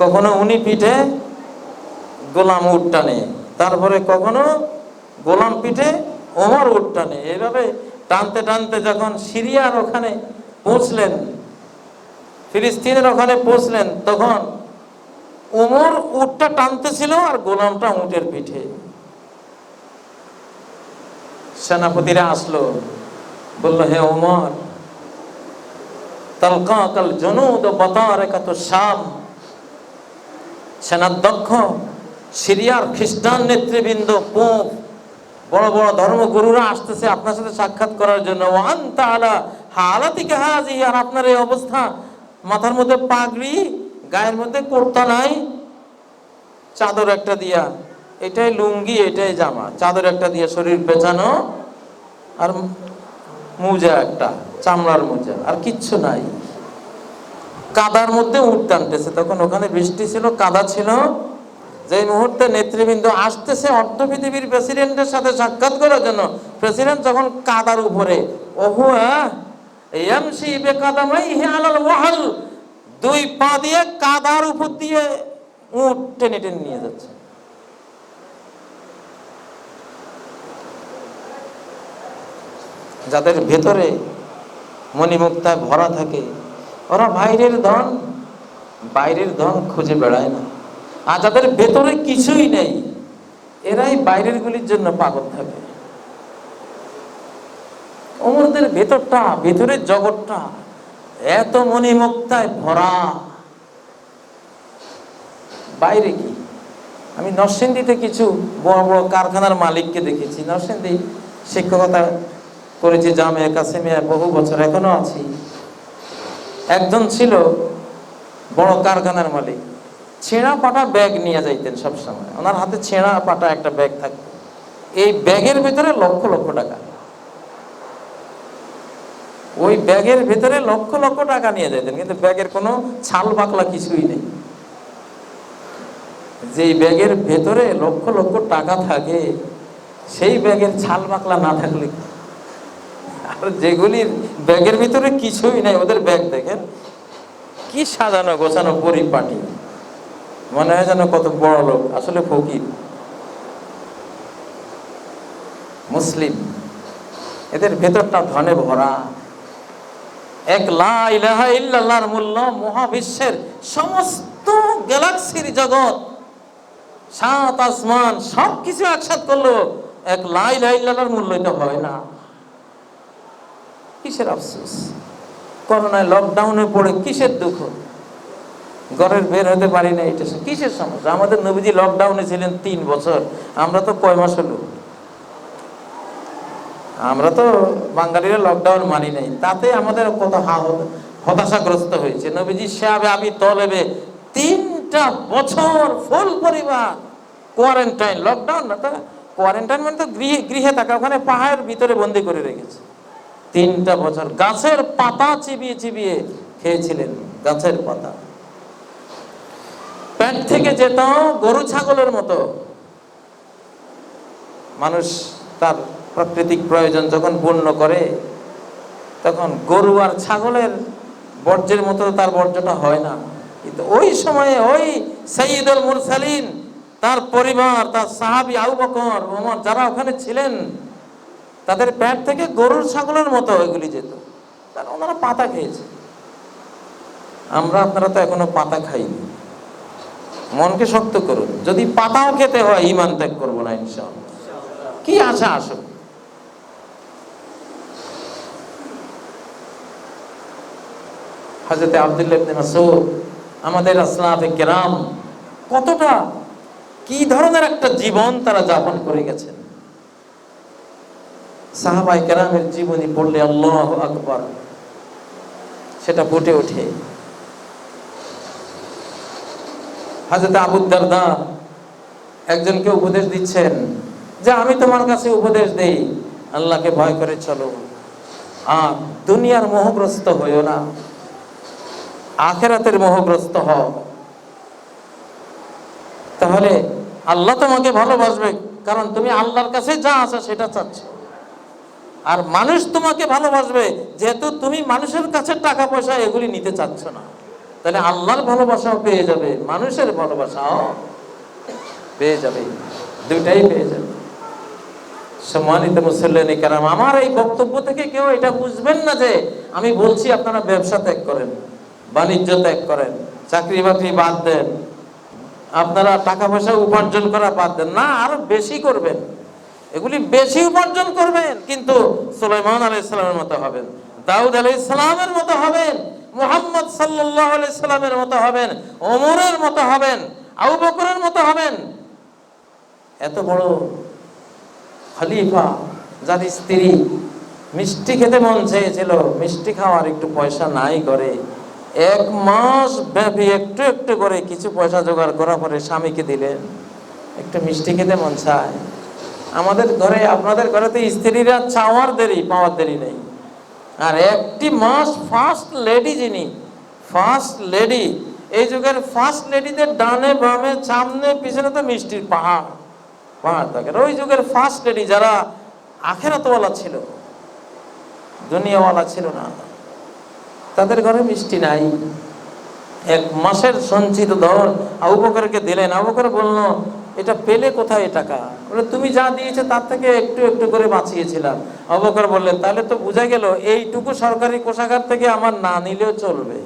কখনো উনি পিঠে, গোলাম উট টানে, তারপরে কখনো গোলাম পিঠে, ওমর উট টানে। এইভাবে টানতে টানতে যখন সিরিয়ার ওখানে পৌঁছলেন, ফিলিস্তিনের ওখানে পৌঁছলেন, তখন ওমর উটটা টানতেছিল আর গোলামটা উটের পিঠে। সেনাপতিরা আসলো, বলল, হে ওমর, তালকাকাল জুনুদ বাতারিকাত শাম, সেনাধ্যক্ষ সিরিয়ার খ্রিস্টান নেতৃবৃন্দ, পোপ, বড় বড় ধর্মগুরুরা আসতেছে আপনার সাথে সাক্ষাৎ করার জন্য। ওয়া আনতা আলা হালাতিকা হাযিহি, আর আপনার এই অবস্থা, মাথার মধ্যে পাগড়ি, গায়ের মধ্যে কুর্তা নাই, চাদর একটা দিয়া, এটাই লুঙ্গি, এটাই জামা, চাদর একটা দিয়া শরীর পেঁচানো, আর মোজা একটা, চামড়ার মোজা, আর কিচ্ছু নাই। কাদার মধ্যে উট টানতেছে, তখন ওখানে বৃষ্টি ছিল, কাদা ছিল। যে মুহূর্তে নেতৃবৃন্দ আসতেছে অর্ধ পৃথিবীর প্রেসিডেন্টের সাথে সাক্ষাৎ করার জন্য, প্রেসিডেন্ট যখন কাদার উপরে, ইয়ামশি বিকাদামাইহি আলাল ওয়াহল, দুই পা দিয়ে কাদার উপর দিয়ে উট টেনে টেনে নিয়ে যাচ্ছে। যাদের ভেতরে মণিমুক্তায় ভরা থাকে, ওরা বাইরের ধন খুঁজে বেড়ায় না। আর যাদের ভেতরে কিছুই নেই, এরাই বাইরের গুলির জন্য পাগল থাকে। ওমরদের ভেতরের জগৎটা এত মণিমুক্তায় ভরা, বাইরে কি? আমি নরসিংদীতে কিছু বড় বড় কারখানার মালিককে দেখেছি। নরসিংদী শিক্ষকতা করেছি, জামিয়া কাসিমিয়া বহু বছর, এখনো আছি। একজন ছিল বড় কারখানার মালিক, ছেঁড়া পাটা ব্যাগ নিয়ে যাইতেন সবসময়, ওনার হাতে ছেঁড়া পাটা একটা ব্যাগ থাকতো, এই ব্যাগের ভিতরে লক্ষ লক্ষ টাকা, ওই ব্যাগের ভিতরে লক্ষ লক্ষ টাকা নিয়ে যাইতেন, কিন্তু ব্যাগের কোনো ছাল বাকলা কিছুই নেই। যেই ব্যাগের ভেতরে লক্ষ লক্ষ টাকা থাকে, সেই ব্যাগের ছাল বাকলা না থাকলে, আর যেগুলির ব্যাগের ভিতরে কিছুই নেই, ওদের ব্যাগ দেখেন কি সাজানো গোছানো পরিপাটি, মনে হয় যেন কত বড় লোক, আসলে ফকির। মুসলিম, এদের ভেতরটা ধনে ভরা। এক লা ইলাহা ইল্লাল্লাহর মূল্য মহাবিশ্বের সমস্ত গ্যালাক্সির জগৎ, সাত আসমান সবকিছু একসাথ করলো, এক লা ইলাহা ইল্লাল্লাহর মূল্য এটা হয় না। কিসের আফসোস? করোনায় লকডাউনে পড়ে কিসের দুঃখ? ঘরের বের হতে পারি না, এটা কিসের সমস্যা? আমাদের নবীজি লকডাউনে ছিলেন 3 বছর, আমরা তো কয় মাস হলো? আমরা তো বাঙালিরা লকডাউন মানি নাই, তাতে আমাদের কত হতাশাগ্রস্ত হয়েছে। নবীজি সাহাবে আবি তলেবে 3টা বছর ফুল পরিবার কোয়ারেন্টাইন, লকডাউন না, কোয়ারেন্টাইন মানে তো গৃহে থাকা, ওখানে পাহাড়ের ভিতরে বন্দি করে রেখেছে। 3টা বছর গাছের পাতা চিবিয়ে চিবিয়ে খেয়েছিলেন, গাছের পাতা। পেট থেকে যেত গরু ছাগলের মতো। মানুষ তার প্রাকৃতিক প্রয়োজন যখন পূর্ণ করে, তখন গরু আর ছাগলের বর্জ্যের মতো তার বর্জ্যটা হয় না। কিন্তু ওই সময়ে ওই সাইয়্যিদুল মুরসালিন, তার পরিবার, তার সাহাবী আবু বকর, ওমর, যারা ওখানে ছিলেন, তাদের পেট থেকে গরুর ছাগলের মতো ওইগুলি যেত, কারণ ওনারা পাতা খেয়েছে। আপনারা তো এখনো পাতা খাইনি। মনকে শক্ত করুন, যদি পাতাও খেতে হয় ঈমান ত্যাগ করবো না ইনশাআল্লাহ। কি আশা আসুক। হযরত আব্দুল্লাহ ইবনে মাসউদ, আমাদের আসলাফে কেরাম কতটা কি ধরনের একটা জীবন তারা যাপন করে গেছেন। সাহাবায়ে কেরামের জীবনী পড়লে আল্লাহু আকবার সেটা ফুটে ওঠে। হযরত আবু দারদা একজনকে উপদেশ দিচ্ছেন যে আমি তোমার কাছে উপদেশ দেই, আল্লাহকে ভয় করে চলো, আর দুনিয়ার মোহগ্রস্ত হইও না, আখিরাতের মোহগ্রস্ত হও, তাহলে আল্লাহ তোমাকে ভালোবাসবে, কারণ তুমি আল্লাহর কাছে যা আছে সেটা চাচ্ছ। আর মানুষ তোমাকে ভালোবাসবে যেহেতু তুমি মানুষের কাছে টাকা পয়সা এগুলি নিতে চাচ্ছ না, তাহলে আল্লাহর ভালোবাসাও পেয়ে যাবে, মানুষের ভালোবাসাও পেয়ে যাবে, দুইটাই পেয়ে যাবে। সম্মানিত মুসল্লিয়ানে কেরাম, আমার এই বক্তব্য থেকে কেউ এটা বুঝবেন না যে আমি বলছি আপনারা ব্যবসা ত্যাগ করেন, বাণিজ্য ত্যাগ করেন, চাকরি বাকরি বাদ দেন, আপনারা টাকা পয়সা উপার্জন করা বাদ দেন না, আরো বেশি করবেন। এগুলি বেশি উপার্জন করবেন, কিন্তু সুলাইমান আলাইহিস সালামের মতো হবেন, দাউদ আলাইহিস সালামের মতো হবেন, মুহাম্মদ সাল্লাল্লাহু আলাইহি সাল্লামের মতো হবেন, ওমরের মতো হবেন, আবু বকরের মতো হবেন। এত বড় খলিফা, যার স্ত্রী মিষ্টি খেতে মন চেয়েছিল, মিষ্টি খাওয়ার একটু পয়সা নাই করে, 1 মাস ব্যাপী একটু একটু করে কিছু পয়সা জোগাড় করার পরে স্বামীকে দিলেন, একটু মিষ্টি খেতে মন চায়। আমাদের ঘরে, আপনাদের ঘরে তো স্ত্রীরা চাওয়ার দেরি, পাওয়ার দেরি নেই। আর একটি মাস ফার্স্ট লেডি, যিনি ফার্স্ট লেডি, এই যুগের ফার্স্ট লেডিদের ডানে বামে সামনে পিছনে তো মিষ্টির পাহাড় পাহাড় থাকে। ওই যুগের ফার্স্ট লেডি যারা আখেরাতওয়ালা ছিল, দুনিয়াওয়ালা ছিল না, তাদের ঘরে মিষ্টি নাই। 1 মাসের সঞ্চিত ধন আবু বকরকে দিলেন। আবু বকর বলল, এটা পেলে কোথায় টাকা? বলে, তুমি যা দিয়েছে তার থেকে একটু একটু করে বাঁচিয়েছিলাম। আবু বকর বললেন, তাহলে তো বোঝা গেল এইটুকু সরকারি কোষাগার থেকে আমার না নিলেও চলবে।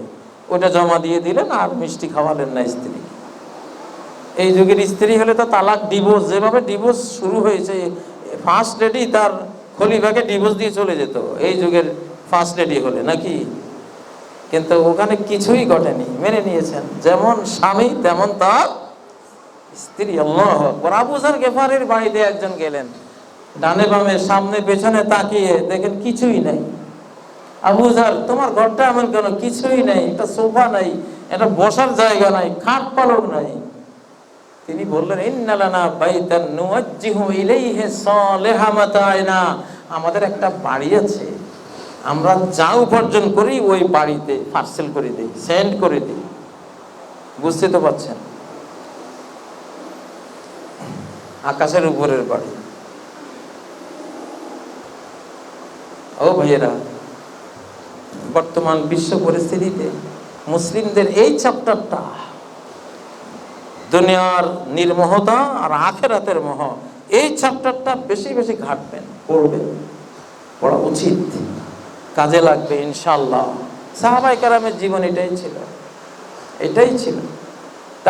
ওটা জমা দিয়ে দিলেন আর মিষ্টি খাওয়ালেন না স্ত্রী। এই যুগের স্ত্রী হলে তো তালাক, ডিভোর্স, যেভাবে ডিভোর্স শুরু হয়েছে, ফার্স্ট লেডি তার খলিফাকে ডিভোর্স দিয়ে চলে যেত এই যুগের ফার্স্ট লেডি হলে, নাকি? কিন্তু ওখানে কিছুই ঘটেনি, মেনে নিয়েছেন। যেমন স্বামী তেমন তার স্ত্রী। আল্লাহু আকবার। আবু যর গিফারীর বাড়িতে একজন গেলেন, ডানে বামে সামনে পেছনে তাকিয়ে দেখেন কিছুই নাই। আবু যর, তোমার ঘরটা এমন কেন? কিছুই নাই, একটা সোফা নাই, একটা বসার জায়গা নাই, খাট পালক নাই। তিনি বললেন, ইন্না লানা বাইতান নুওয়াজ্জিহু ইলাইহি সালিহা মাতাইনা, আমাদের একটা বাড়ি আছে, আমরা যা উপার্জন করি ওই বাড়িতে পার্সেল করে দিই, সেন্ড করে দিই। বুঝতে তো পারছেন, আকাশের উপরের বাড়ি। ও ভাইয়েরা, বর্তমান বিশ্ব পরিস্থিতিতে মুসলিমদের এই চ্যাপ্টারটা, দুনিয়ার নির্মোহতা আর আখেরাতের মোহ, এই চ্যাপ্টারটা বেশি বেশি ঘাটবেন, পড়বেন, পড়া উচিত, কাজে লাগবে ইনশাআল্লাহ। সাহাবায়ে কেরামের জীবন এটাই ছিল, এটাই ছিল।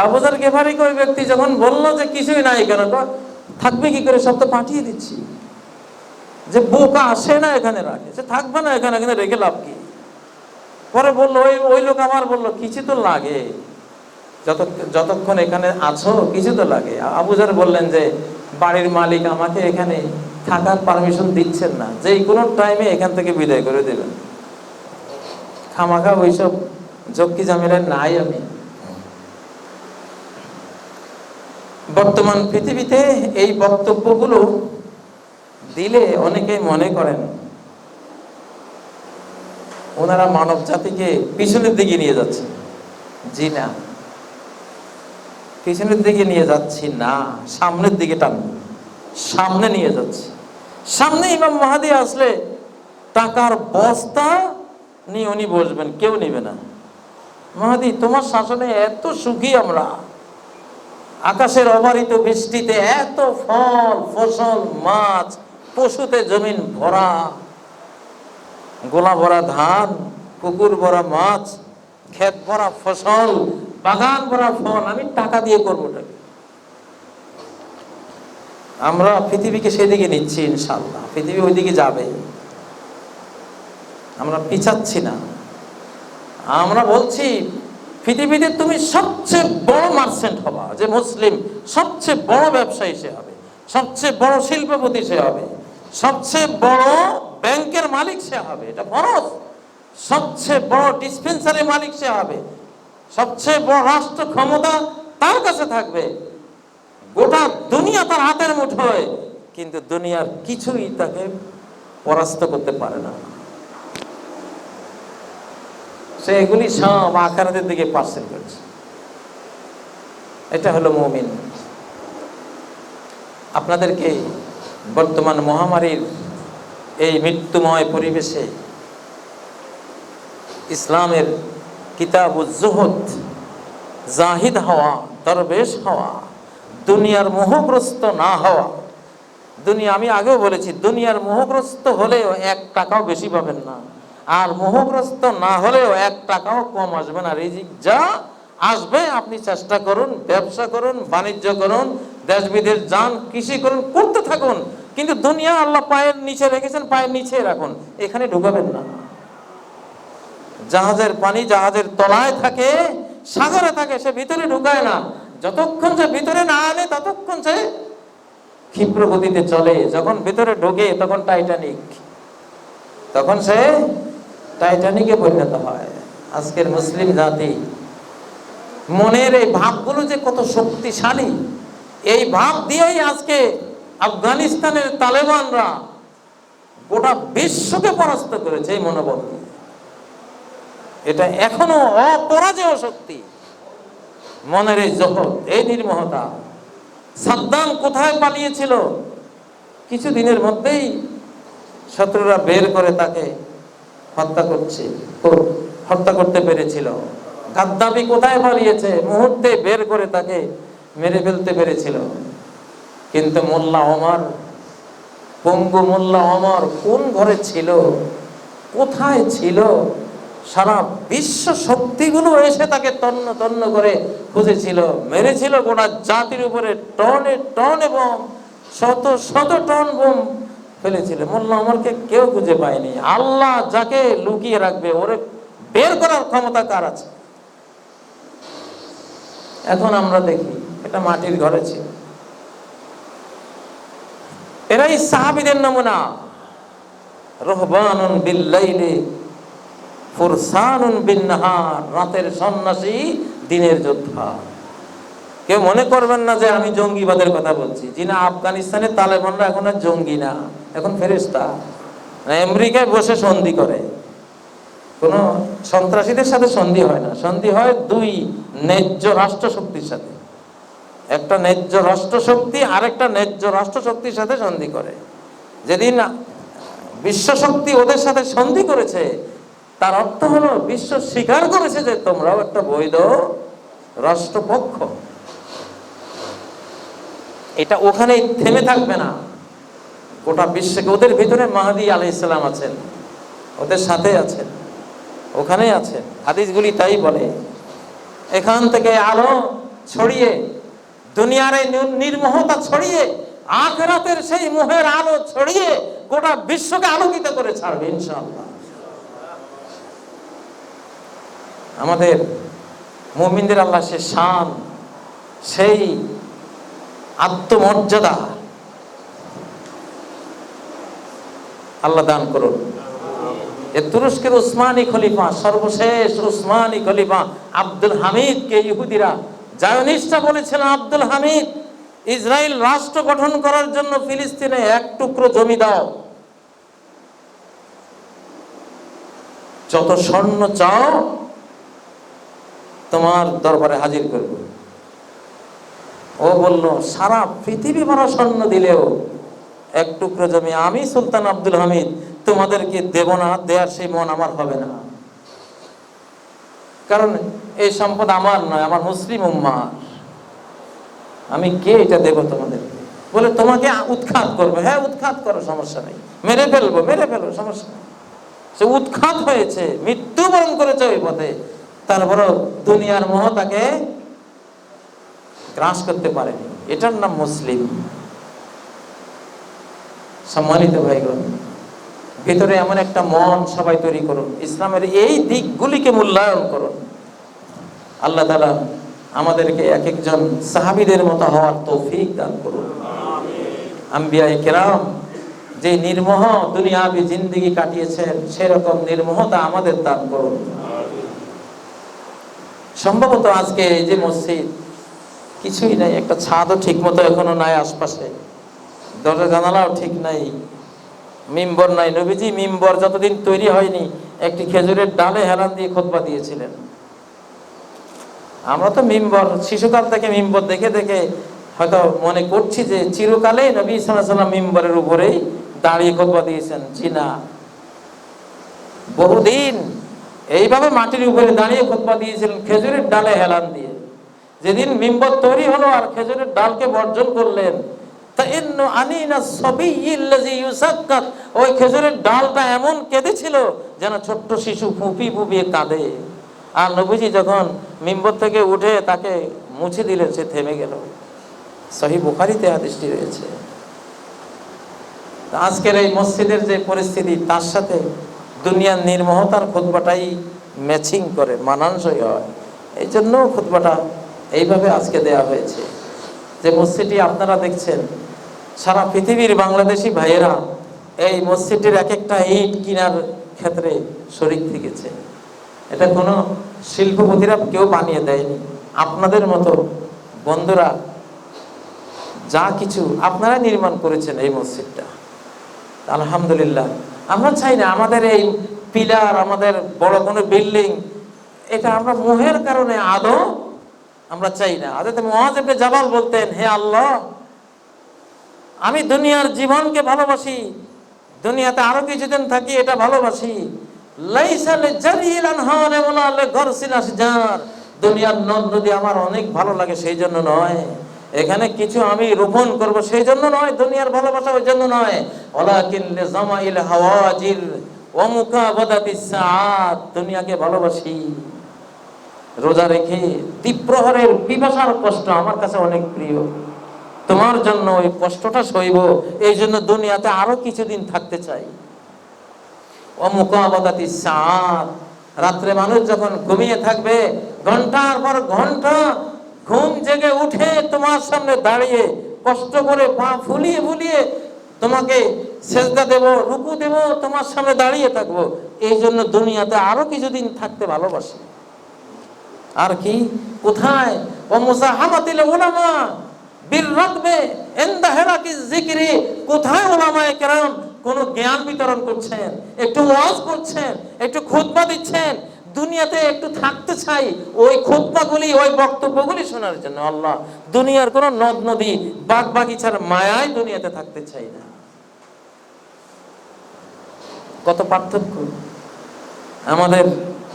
আবু যর গিফারী ওই ব্যক্তি যখন বললো যে কিছুই নাই কেন, থাকবে কি করে, সব তো পাঠিয়ে দিচ্ছি। যে বোকা আসে না এখানে রাখে, সে থাকবে না এখানে, এখানে রেখে লাভ কি? পরে বললো, ওই লোক আমার বললো, কিছু তো লাগে, যতক্ষণ এখানে আছো কিছু তো লাগে। আবু যর বললেন যে, বাড়ির মালিক আমাকে এখানে থাকার পারমিশন দিচ্ছেন না, যে কোনো টাইমে এখান থেকে বিদায় করে দেবেন। খামাখা ওইসব ঝক্কি ঝামেলা নাই আমি। বর্তমান পৃথিবীতে এই বক্তব্যগুলো দিলে অনেকে মনে করেন ওনারা মানব জাতিকে পিছনের দিকে নিয়ে যাচ্ছে। জি না, পিছনের দিকে নিয়ে যাচ্ছি না, সামনের দিকে টানবো, সামনে নিয়ে যাচ্ছি। সামনে ইমাম মাহদী আসলে টাকার বস্তা নিয়ে উনি বসবেন, কেউ নেবে না। মাহদী, তোমার শাসনে এত সুখী আমরা, আকাশের অবারিত বৃষ্টিতে এত ফল ফসল, মাছ, পশুতে জমিন ভরা, গোলা ভরা ধান, পুকুর ভরা মাছ, ক্ষেত ভরা ফসল, বাগান ভরা ফল, আমি টাকা দিয়ে করবোটা কি? আমরা পৃথিবীকে সেদিকে নিচ্ছি ইনশাআল্লাহ, পৃথিবী ওইদিকে যাবে, আমরা পিছাচ্ছি না। আমরা বলছি পৃথিবীতে তুমি সবচেয়ে বড় মার্চেন্ট হবা, যে মুসলিম সবচেয়ে বড় ব্যবসায়ী সে হবে, সবচেয়ে বড় শিল্পপতি সে হবে, সবচেয়ে বড় ব্যাংকের মালিক সে হবে, এটা ফরজ। সবচেয়ে বড় ডিসপেন্সারি মালিক সে হবে, সবচেয়ে বড় রাষ্ট্র ক্ষমতা তার কাছে থাকবে, গোটা দুনিয়া তার হাতের মুঠোয়, কিন্তু দুনিয়ার কিছুই তাকে পরাস্ত করতে পারে না। সে এগুলি সব আখিরাতের দিকে পার্সেল করছে। এটা হলো মুমিন। আপনাদেরকে বর্তমান মহামারীর এই মৃত্যুময় পরিবেশে ইসলামের কিতাবুজ জুহুদ, জাহিদ হওয়া, দরবেশ হওয়া, দুনিয়ার মোহগ্রস্ত না হওয়া। দুনিয়া, আমি আগেও বলেছি, দুনিয়ার মোহগ্রস্ত হলেও 1 টাকাও বেশি পাবেন না, আর মোহগ্রস্ত না হলেও 1 টাকাও কম আসবে না। রিজিক যা আসবে আপনি চেষ্টা করুন, ব্যবসা করুন, বাণিজ্য করুন, দেশ বিদেশ যান, কৃষি করুন, করতে থাকুন, কিন্তু দুনিয়া আল্লাহ পায়ের নিচে রেখেছেন, পায়ের নিচে রাখুন, এখানে ঢুকাবেন না। জাহাজের পানি জাহাজের তলায় থাকে, সাগরে থাকে, সে ভিতরে ঢুকায় না। যতক্ষণ সে ভিতরে না আনে ততক্ষণ সে ক্ষিপ্র গতিতে চলে। যখন ভিতরে ঢোকে তখন টাইটানিক, তখন সে টাইটানিকে পরিণত হয়। আজকের মুসলিম জাতি মনের এই ভাবগুলো যে কত শক্তিশালী, এই ভাব দিয়েই আজকে আফগানিস্তানের তালেবানরা গোটা বিশ্বকে পরাস্ত করেছে। এই মনোবল, এটা এখনো অপরাজেয় শক্তি। মনের এই জহর, এই নির্মোহতা। সাদ্দাম কোথায় পালিয়েছিল? কিছুদিনের মধ্যেই শত্রুরা বের করে তাকে হত্যা করতে পেরেছিল। গাদ্দাফি কোথায় পালিয়েছে? মুহূর্তে বের করে তাকে মেরে ফেলতে পেরেছিল। কিন্তু মোল্লা ওমর, পঙ্গু মোল্লা ওমর কোন ঘরে ছিল, কোথায় ছিল? সারা বিশ্ব শক্তিগুলো এসে তাকে তন্ন তন্ন করে খুঁজেছিল, মেরেছিল। গোটা জাতির উপরে টনে টন এবং শত শত টন বোম ফেলেছিল। মোল্লা ওমরকে কেউ খুঁজে পায়নি। আল্লাহ যাকে লুকিয়ে রাখবে, ওরে বের করার ক্ষমতা কার আছে? এখন আমরা দেখি এটা মাটির ঘরে ছিল। এরাই সাহাবীদের নমুনা। রহবানুন বিল্লাইলি ফুরসানুন বিন্নাহার, রাতের সন্ন্যাসী, দিনের যোদ্ধা। কেউ মনে করবেন না যে আমি জঙ্গিবাদের কথা বলছি। যিনি আফগানিস্তানের তালেবানরা এখন আর জঙ্গি না, এখন ফেরেশতা। আমেরিকায় বসে সন্ধি করে, কোন সন্ত্রাসীদের সাথে সন্ধি হয় না। সন্ধি হয় দুই ন্যায্য রাষ্ট্রশক্তির সাথে। একটা ন্যায্য রাষ্ট্রশক্তি আরেকটা ন্যায্য রাষ্ট্রশক্তির সাথে সন্ধি করে। যেদিন বিশ্বশক্তি ওদের সাথে সন্ধি করেছে, তার অর্থ হলো বিশ্ব স্বীকার করেছে যে তোমরাও একটা বৈধ রাষ্ট্রপক্ষ। এটা ওখানেই থেমে থাকবে না, গোটা বিশ্বকে। ওদের ভিতরে মাহদী আলাইহিস সালাম আছেন, ওদের সাথে আছেন, ওখানেই আছেন। হাদিসগুলি তাই বলে। এখান থেকে আলো ছড়িয়ে, দুনিয়ার এই নির্মোহতা ছড়িয়ে, আখিরাতের সেই মোহের আলো ছড়িয়ে গোটা বিশ্বকে আলোকিত করে ছাড়বে ইনশাআল্লাহ। আমাদের মুমিনদের আল্লাহ সে শান, সেই আত্মমর্যাদা আল্লাহ দান করুন। তুরস্কের উসমানী খলিফা, সর্বশেষ উসমানী খলিফা আব্দুল হামিদকে ইহুদিরা জায়নিস্টরা বলেছিলেন, আব্দুল হামিদ, ইসরায়েল রাষ্ট্র গঠন করার জন্য ফিলিস্তিনে এক টুকরো জমি দাও, যত স্বর্ণ চাও তোমার দরবারে হাজির করব। ও বলল, সারা পৃথিবী ভরা স্বর্ণ দিলেও এক টুকরো জমি আমি সুলতান আব্দুল হামিদ তোমাদেরকে দেব না, দেওয়ার সেই মন আমার হবে না। কারণ এই সম্পদ আমার নয়, আমার মুসলিম উম্মার। আমি কে এটা দেব তোমাদেরকে? বলে তোমাকে উৎখাত করবো। হ্যাঁ, উৎখাত করো, সমস্যা নেই, মেরে ফেলবো, মেরে ফেলবো, সমস্যা নেই। সে উৎখাত হয়েছে, মৃত্যুবরণ করেছে ওই পথে। তারপরও দুনিয়ার মোহ তাকে গ্রাস করতে পারেনি। এটার নাম মুসলিম। সম্মানিত ভাইগণ, ভিতরে এমন একটা মন সবাই তৈরি করুন, ইসলামের এই দিকগুলিকে মূল্যায়ন করুন। আল্লাহ তাআলা আমাদেরকে এক একজন সাহাবীদের মতো হওয়ার তৌফিক দান করুন। আম্বিয়ায়ে কেরাম যে নির্মোহ দুনিয়াবি জিন্দেগি কাটিয়েছেন, সেরকম নির্মোহতা আমাদের দান করুন। সম্ভবত আজকে এই যে মসজিদ, কিছুই নাই, একটা ছাদও ঠিক মতো এখনো নাই আশপাশে, দরজা জানালাও ঠিক নাই, মিম্বর নাই। নবীজি মিম্বর যতদিন তৈরি হয়নি একটি খেজুরের ডালে হেলান দিয়ে খুতবা দিয়েছিলেন। আমরা তো মিম্বর শিশুকাল থেকে মিম্বর দেখে দেখে হয়তো মনে করছি যে চিরকালেই নবী সাল্লাল্লাহু আলাইহি ওয়াসাল্লাম মিম্বরের উপরেই দাঁড়িয়ে খুতবা দিয়েছেন। জি না, বহুদিন এইভাবে মাটির উপরে দাঁড়িয়ে খুতবা দিয়েছিলেন, খেজুরের ডালে হেলান দিয়ে। যেদিন মিম্বর তৈরি হলো আর খেজুরের ডালকে বর্জন করলেন, ওই খেজুরের ডালটা এমন কেঁদেছিল যেন ছোট্ট শিশু ফুঁপিয়ে ফুঁপিয়ে কাঁদে। আর নবীজি যখন মিম্বর থেকে উঠে তাকে মুছে দিলেন, সে থেমে গেল। সহিহ বুখারীতে হাদিসটি রয়েছে। তো আজকের এই মসজিদের যে পরিস্থিতি, তার সাথে দুনিয়ার নির্মোহতার খুতবাটাই ম্যাচিং করে, মানানসই হয়। এই জন্য খুতবাটা এইভাবে আজকে দেয়া হয়েছে। যে মসজিদটি আপনারা দেখছেন, সারা পৃথিবীর বাংলাদেশি ভাইয়েরা এই মসজিদটির এক একটা ইট কেনার ক্ষেত্রে শরীক থেকেছে। এটা কোনো শিল্পপতিরা কেউ বানিয়ে দেয়নি, আপনাদের মতো বন্ধুরা যা কিছু আপনারা নির্মাণ করেছেন এই মসজিদটা। আলহামদুলিল্লাহ। আমরা চাই না আমাদের এই পিলার, আমাদের বড় কোনো বিল্ডিং, এটা আমরা মোহের কারণে আদৌ আমরা চাই না। হযরত মুআয ইবনে জাবাল বলতেন, হে আল্লাহ, আমি দুনিয়ার জীবনকে ভালোবাসি, দুনিয়াতে আরো কিছুদিন থাকি এটা ভালোবাসি। লাইসা লিজারিল আনহার ওয়ালা লিগরসিল আশজার, দুনিয়ার নদ নদী আমার অনেক ভালো লাগে সেই জন্য নয়, এখানে কিছু আমি রোপণ করব সেই জন্য নয়, দুনিয়ার ভালোবাসা ওই জন্য নয়। ওয়ালাকিন লিজামাইল হাওয়াজির ওয়া মুকাবাদাতিস সাআত, দুনিয়াকে ভালোবাসি। রোজা রেখে দ্বীপ্রহরের পিপাসার কষ্ট আমার কাছে অনেক প্রিয়, তোমার জন্য ওই কষ্টটা সইব, এই জন্য দুনিয়াতে আরো কিছুদিন থাকতে চাই। ও মুকাবাদাতিস সাআত, রাত্রে মানুষ যখন ঘুমিয়ে থাকবে ঘন্টার পর ঘন্টা ঘুম জেগে উঠে তোমার সামনে দাঁড়িয়ে কষ্ট করে পা ফুলিয়ে ফুলিয়ে তোমাকে সেজদা দেব, রুকু দেব, তোমার সামনে দাঁড়িয়ে থাকবো, এই জন্য দুনিয়াতে আরো কিছুদিন থাকতে ভালোবাসি। আর কি কোথায়? ও মুসাহাবাতিল উলামা বিররাকবে ইনদা হিরাকিজ যিকরি, কোথায় উলামায়ে কেরাম কোন জ্ঞান বিতরণ করছেন, একটু ওয়াজ করছেন, একটু খুতবা দিচ্ছেন, দুনিয়াতে একটু থাকতে চাই ওই খুতবাগুলি, ওই বক্তব্যগুলি শোনার জন্য। আল্লাহ, দুনিয়ার কোন নদ নদী বাগ বাগিচার মায়ায় দুনিয়াতে থাকতে চাই না। কত পার্থক্য আমাদের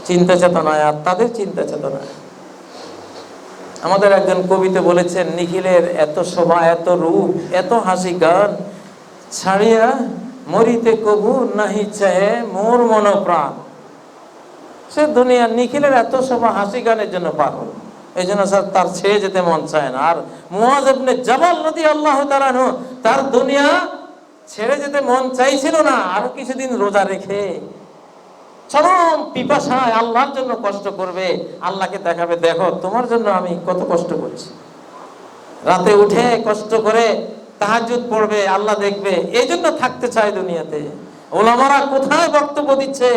চিন্তা চেতনায় আর তাদের চিন্তা চেতনায়। আমাদের একজন কবিতে বলেছেন, নিখিলের এত শোভা, এত রূপ, এত হাসি গান, ছাড়িয়া মরিতে কবু নাহি চাহে মোর মন প্রাণ। সে দুনিয়া নিখিলের এত শোভা হাসি গানের জন্য পাগল, এই জন্য স্যার তার ছেড়ে যেতে মন চায় না। আর মুআয ইবনে জাবাল রাদিয়াল্লাহু তাআলা আনহু, তার দুনিয়া ছেড়ে যেতে মন চাইছিল না, আরো কিছুদিন রোজা রেখে চরম পিপাসায় আল্লাহর জন্য কষ্ট করবে, আল্লাহকে দেখাবে, দেখো তোমার জন্য আমি কত কষ্ট করছি। রাতে উঠে কষ্ট করে তাহাজ্জুদ পড়বে, আল্লাহ দেখবে, এই জন্য থাকতে চায় দুনিয়াতে। ওলামারা কোথায় বক্তব্য দিচ্ছে,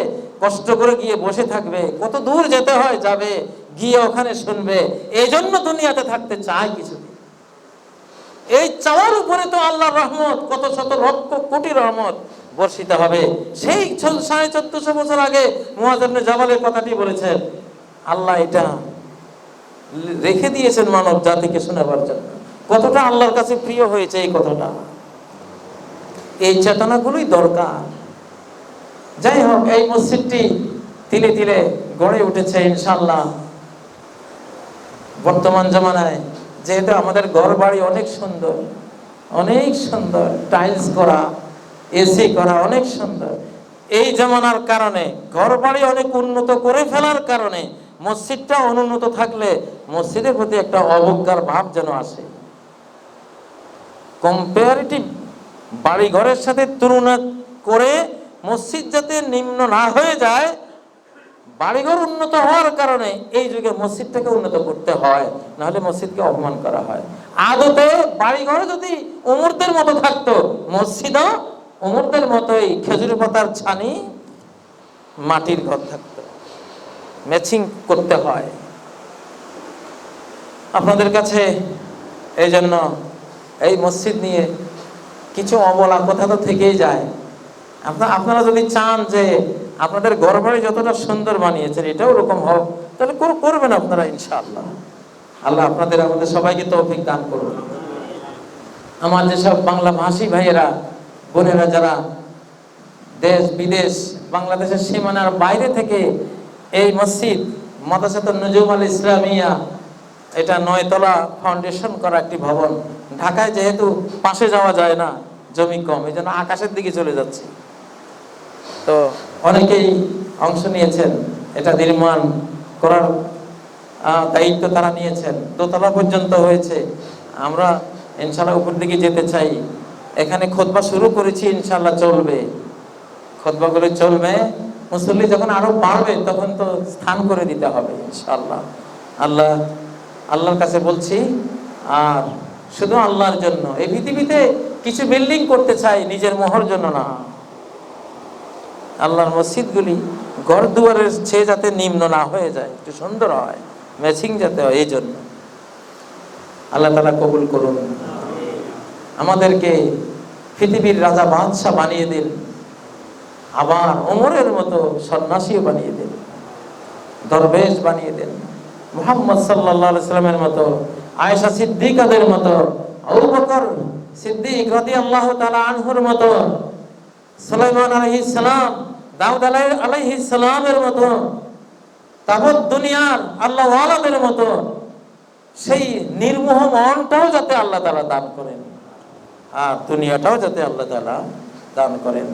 কষ্ট করে গিয়ে বসে থাকবে, কত দূর যেতে হয় যাবে, গিয়ে ওখানে শুনবে, এই জন্য দুনিয়াতে থাকতে চায় কিছুদিন। এই চাওয়ার উপরে তো আল্লাহর রহমত, কত শত লক্ষ কোটি রহমত বর্ষিত হবে। সেই 1450 বছর আগে মুআয ইবনে জাবালের কথাটি বলেছেন, আল্লাহ এটা রেখে দিয়েছেন মানব জাতিকে শোনাবার জন্য। কতটা আল্লাহর কাছে প্রিয় হয়েছে এই কথাটা, এই চেতনাগুলোই দরকার। যাই হোক, এই মসজিদটি তিলে তিলে গড়ে উঠেছে ইনশাআল্লাহ। বর্তমান জামানায় যেহেতু আমাদের ঘর বাড়ি অনেক সুন্দর, অনেক সুন্দর, টাইলস করা, এসি করা, অনেক সুন্দর, এই জামানার কারণে ঘর বাড়ি অনেক উন্নত করে ফেলার কারণে মসজিদটা অনুন্নত থাকলে মসজিদের প্রতি একটা অবজ্ঞার ভাব যেন আসে। কম্পারেটিভ বাড়ি ঘরের সাথে তুলনা করে মসজিদ যাতে নিম্ন না হয়ে যায়, বাড়িঘর উন্নত হওয়ার কারণে এই যুগে মসজিদটাকে উন্নত করতে হয়, নাহলে মসজিদকে অপমান করা হয়। আদতে বাড়িঘর যদি উমরদের মতো থাকতো, মসজিদও উমরদের মতোই খেজুর পাতার ছানি, মাটির ঘর থাকতো। ম্যাচিং করতে হয়। আপনাদের কাছে এই জন্য এই মসজিদ নিয়ে কিছু অবলা কথা তো থেকেই যায়। আপনারা যদি চান যে আপনাদের ঘর বাড়ি যতটা সুন্দর বানিয়েছেন এটাও ওরকম হোক, তাহলে করবেন আপনারা ইনশাআল্লাহ। আল্লাহ আপনাদের আমাদের সবাইকে তৌফিক দান করুন। আমার যেসব বাংলা ভাষী ভাইয়েরা বোনেরা যারা দেশ বিদেশ, বাংলাদেশের সীমানার বাইরে থেকে এই মসজিদ মাদ্রাসাতুন নুজুম আল ইসলামিয়া, এটা 9 তলা ফাউন্ডেশন করা একটি ভবন, ঢাকায় যেহেতু পাশে যাওয়া যায় না, জমি কম, এই জন্য আকাশের দিকে চলে যাচ্ছে। তো অনেকেই অংশ নিয়েছেন, এটা নির্মাণ করার দায়িত্ব তারা নিয়েছেন। 2 তলা পর্যন্ত হয়েছে। আমরা ইনশাআল্লাহ উপর দিকে যেতে চাই। এখানে খুতবা শুরু করেছি, ইনশাআল্লাহ চলবে, খুতবাগুলো চলবে। মুসল্লি যখন আরো বাড়বে তখন তো স্থান করে দিতে হবে ইনশাআল্লাহ। আল্লাহর কাছে বলছি, আর শুধু আল্লাহর জন্য। এই পৃথিবীতে কিছু বিল্ডিং করতে চাই, নিজের মোহর জন্য না। আল্লাহর মসজিদগুলি ঘর দুয়ারের চেয়ে যাতে নিম্ন না হয়ে যায়, একটু সুন্দর হয়, ম্যাচিং যাতে হয়, এই জন্য। আল্লাহ তাআলা কবুল করুন। আমাদেরকে পৃথিবীর রাজা বাদশাহ বানিয়ে দিন, আবার ওমরের মতো সন্ন্যাসীও বানিয়ে দিন, দরবেশ বানিয়ে দেন, মুহাম্মদ সাল্লাল্লাহু আলাইহি সাল্লামের মতো, আয়েশা সিদ্দিকাদের মতো, আবু বকর সিদ্দিক রাদিয়াল্লাহু তাআলা আনহুর মতো, সুলাইমান আলাইহিস সালাম, দাউদ আলাইহিস সালামের মতো, তাবৎ দুনিয়ার আল্লাহ ওয়ালাদের মতো সেই নির্মোহ মনটাও যাতে আল্লাহ তাআলা দান করেন, আর দুনিয়াটাও যাতে আল্লাহ তাআলা দান করেন।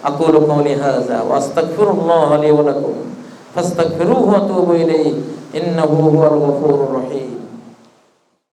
আকুলু কওলি হাযা ওয়া আস্তাগফিরুল্লাহ লি ওয়া লাকুম ফাস্তাগফিরুহু ওয়া তুবু ইলাইহি ইন্নাহু হুয়াল গফুরুর রহিম।